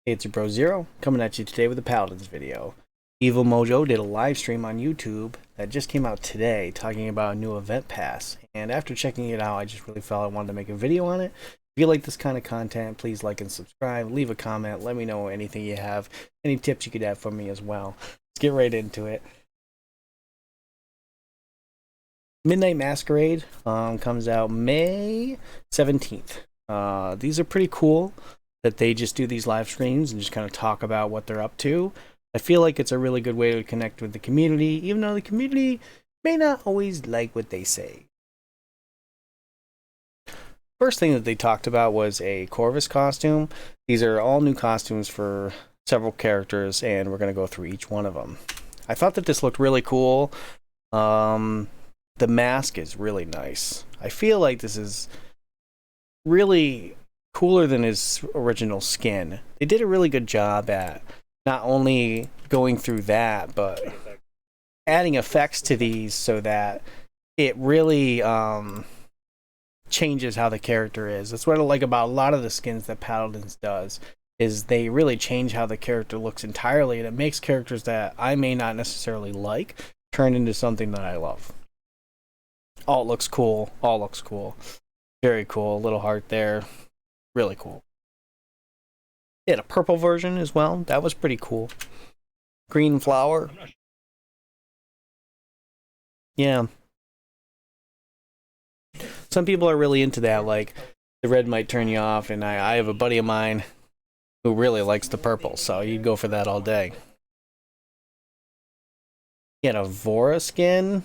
Hey, it's your bro Zero, coming at you today with a Paladins video. Evil Mojo did a live stream on YouTube that just came out today talking about a new event pass, and after checking it out I just really felt I wanted to make a video on it. If you like this kind of content, please like and subscribe, leave a comment, let me know anything you have, any tips you could have for me as well. Let's get right into it. Midnight Masquerade comes out May 17th. These are pretty cool that they just do these live streams and just kind of talk about what they're up to. I feel like it's a really good way to connect with the community, even though the community may not always like what they say. First thing that they talked about was a Corvus costume. These are all new costumes for several characters, and we're going to go through each one of them. I thought that this looked really cool. The mask is really nice. I feel like this is really cooler than his original skin. They did a really good job at not only going through that, but adding effects to these so that it really changes how the character is. That's what I like about a lot of the skins that Paladins does, is they really change how the character looks entirely, and it makes characters that I may not necessarily like turn into something that I love. All looks cool. All looks cool. Very cool. Little heart there. Really cool. They had a purple version as well. That was pretty cool. Green flower. Yeah. Some people are really into that. Like, the red might turn you off, and I have a buddy of mine who really likes the purple, so you'd go for that all day. You had a Vora skin.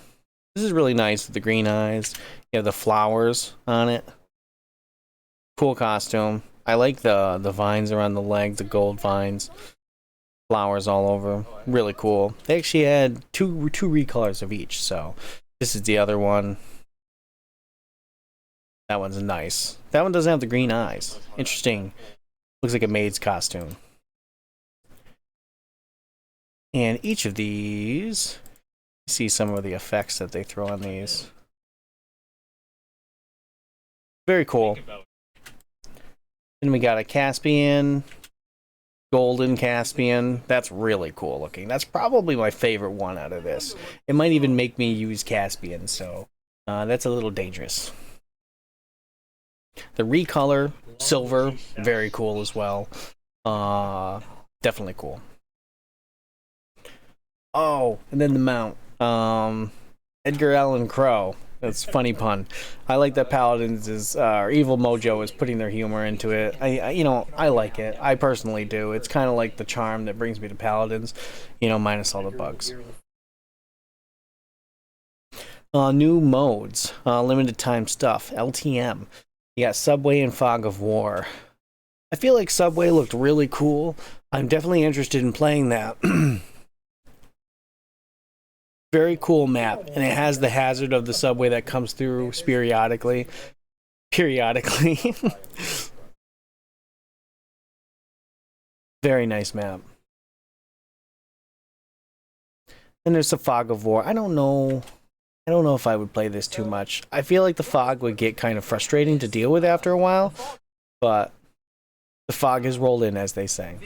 This is really nice with the green eyes. You have the flowers on it. Cool costume. I like the vines around the leg, the gold vines. Flowers all over. Really cool. They actually had two recolors of each, so this is the other one. That one's nice. That one doesn't have the green eyes. Interesting. Looks like a maid's costume. And each of these, see some of the effects that they throw on these. Very cool. Then we got a Caspian, golden Caspian. That's really cool looking. That's probably my favorite one out of this. It might even make me use Caspian, so that's a little dangerous. The recolor, silver, very cool as well. Definitely cool. Oh, and then the mount. Edgar Allan Crow. That's a funny pun. I like that Paladins is, or Evil Mojo is putting their humor into it. I like it. I personally do. It's kind of like the charm that brings me to Paladins, minus all the bugs. New modes, limited time stuff, LTM. You got Subway and Fog of War. I feel like Subway looked really cool. I'm definitely interested in playing that. Very cool map, and it has the hazard of the subway that comes through periodically. Very nice map. And there's the Fog of War. I don't know if I would play this too much. I feel like the fog would get kind of frustrating to deal with after a while, but the fog has rolled in, as they say.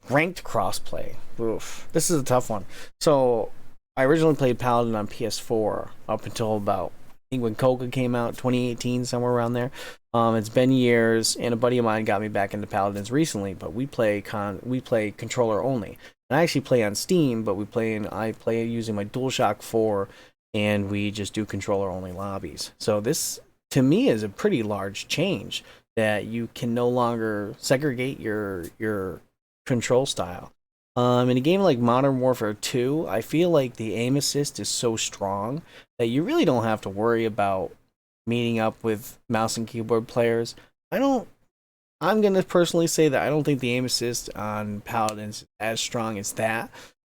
Ranked crossplay. Oof. This is a tough one. So, I originally played Paladin on PS4 up until about, I think when Koga came out, 2018, somewhere around there. It's been years, and a buddy of mine got me back into Paladins recently, but we play controller only. And I actually play on Steam, but I play using my DualShock 4, and we just do controller only lobbies. So this, to me, is a pretty large change, that you can no longer segregate your control style. In a game like Modern Warfare 2, I feel like the aim assist is so strong that you really don't have to worry about meeting up with mouse and keyboard players. I'm gonna personally say that I don't think the aim assist on Paladins is as strong as that.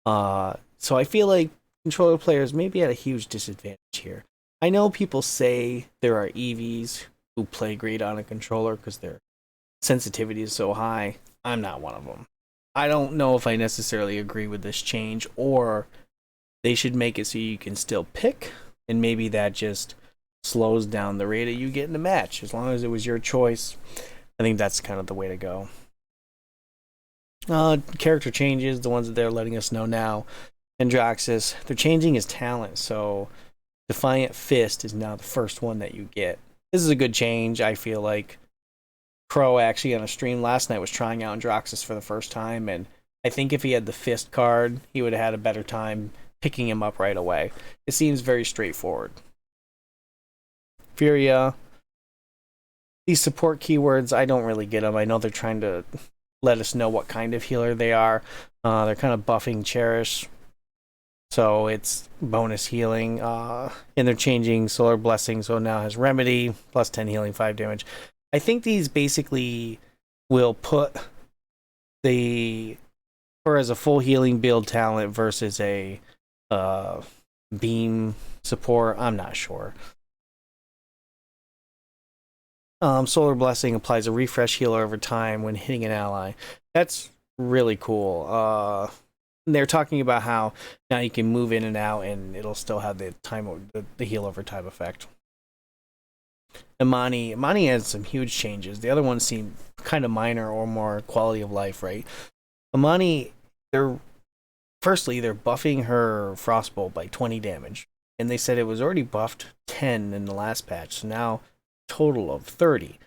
So I feel like controller players may be at a huge disadvantage here. I know people say there are EVs who play great on a controller because their sensitivity is so high. I'm not one of them. I don't know if I necessarily agree with this change, or they should make it so you can still pick, and maybe that just slows down the rate that you get in the match. As long as it was your choice, I think that's kind of the way to go. Character changes, the ones that they're letting us know now. Andraxis, they're changing his talent, so Defiant Fist is now the first one that you get. This is a good change, I feel like. Crow actually on a stream last night was trying out Andraxis for the first time, and I think if he had the Fist card, he would have had a better time picking him up right away. It seems very straightforward. Furia, these support keywords, I don't really get them. I know they're trying to let us know what kind of healer they are. They're kind of buffing Cherish, so it's bonus healing. And they're changing Solar Blessing, so it now has Remedy, plus 10 healing, 5 damage. I think these basically will put her as a full healing build talent versus a beam support. I'm not sure. Solar Blessing applies a refresh healer over time when hitting an ally. That's really cool. They're talking about how now you can move in and out and it'll still have the heal over time effect. Imani has some huge changes. The other ones seem kind of minor or more quality of life, right? Imani, they're buffing her Frostbolt by 20 damage. And they said it was already buffed 10 in the last patch, so now total of 30.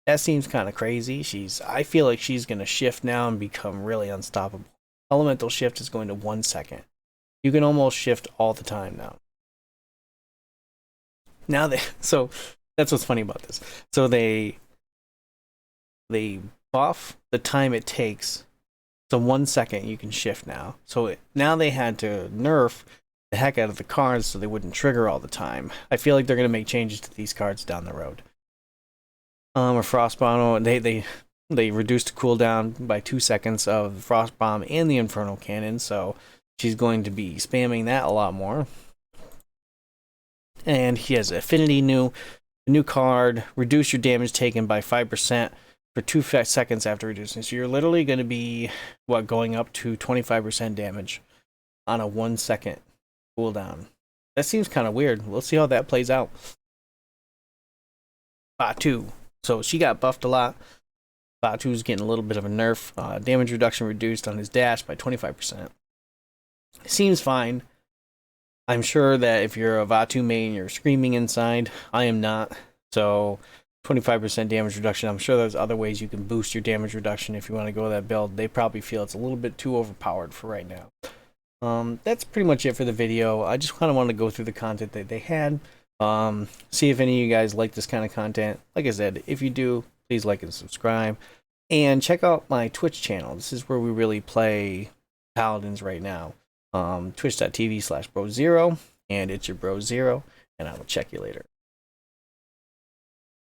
That seems kind of crazy. I feel like she's going to shift now and become really unstoppable. Elemental shift is going to 1 second. You can almost shift all the time now. So that's what's funny about this. So they buff the time it takes. So 1 second you can shift now. So now they had to nerf the heck out of the cards so they wouldn't trigger all the time. I feel like they're going to make changes to these cards down the road. A Frost Bomb, they reduced the cooldown by 2 seconds of the Frost Bomb and the Infernal Cannon, so she's going to be spamming that a lot more. And he has Affinity new card, reduce your damage taken by 5% for 2 seconds after reducing. So you're literally going to be, going up to 25% damage on a 1 second cooldown. That seems kind of weird. We'll see how that plays out. Batu. So she got buffed a lot. Batu's getting a little bit of a nerf. Damage reduction reduced on his dash by 25%. Seems fine. I'm sure that if you're a Vatu main, you're screaming inside. I am not. So 25% damage reduction. I'm sure there's other ways you can boost your damage reduction if you want to go that build. They probably feel it's a little bit too overpowered for right now. That's pretty much it for the video. I just kind of wanted to go through the content that they had. See if any of you guys like this kind of content. Like I said, if you do, please like and subscribe. And check out my Twitch channel. This is where we really play Paladins right now. Twitch.tv/Bro0. And it's your Bro0. And I will check you later.